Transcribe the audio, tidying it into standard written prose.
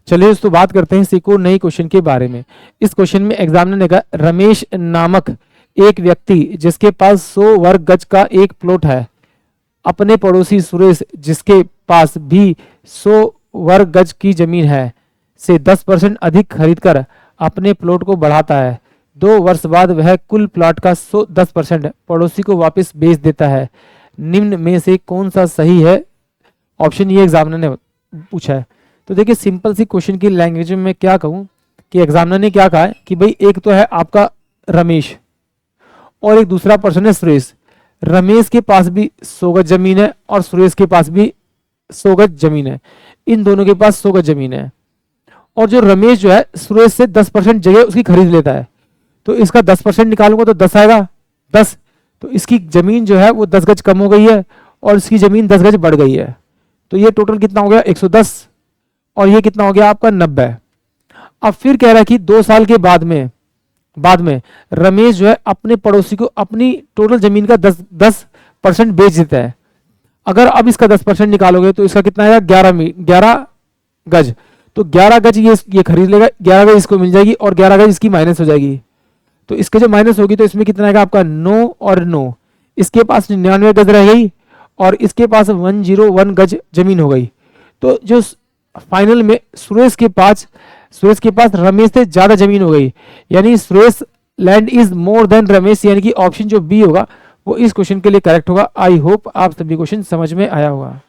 चलिए दोस्तों बात करते हैं इसी को नई क्वेश्चन के बारे में। इस क्वेश्चन में एग्जामिनर ने कहा रमेश नामक एक व्यक्ति जिसके पास 100 वर्ग गज का एक प्लॉट है, अपने पड़ोसी सुरेश जिसके पास भी 100 वर्ग गज की जमीन है से 10% अधिक खरीदकर अपने प्लॉट को बढ़ाता है। 2 वर्ष बाद वह कुल प्लॉट का 10% पड़ोसी को वापस बेच देता है। निम्न में से कौन सा सही है? ऑप्शन ये एग्जामिनर ने पूछा है। तो देखिए सिंपल सी क्वेश्चन की लैंग्वेज में मैं क्या कहूँ कि एग्जामिनर ने क्या कहा है कि भाई एक तो है आपका रमेश और एक दूसरा पर्सन है सुरेश। रमेश के पास भी 100 गज जमीन है और सुरेश के पास भी 100 गज जमीन है। इन दोनों के पास 100 गज जमीन है और जो रमेश जो है सुरेश से 10% जगह उसकी खरीद लेता है। तो इसका 10% निकालूंगा तो 10 आएगा, 10। तो इसकी जमीन जो है वो 10 गज कम हो गई है और इसकी जमीन 10 गज बढ़ गई है। तो ये टोटल कितना हो गया 110 और ये कितना हो गया आपका 90। अब फिर कह रहा है कि 2 साल के बाद में रमेश जो है अपने पड़ोसी को अपनी टोटल जमीन का 10% बेच देता है। अगर अब इसका 10% निकालोगे तो इसका कितना आएगा 11 गज। तो 11 गज ये खरीद लेगा, 11 गज इसको मिल जाएगी और 11 गज इसकी माइनस हो जाएगी। तो इसके जो माइनस होगी तो इसमें कितना आएगा आपका 9 और 9। इसके पास 99 गज रह गई और इसके पास 101 गज जमीन हो गई। तो जो फाइनल में सुरेश के पास रमेश से ज्यादा जमीन हो गई, यानी Suresh land is more than Ramesh, यानी कि ऑप्शन जो बी होगा वो इस क्वेश्चन के लिए करेक्ट होगा। आई होप आप सभी क्वेश्चन समझ में आया होगा।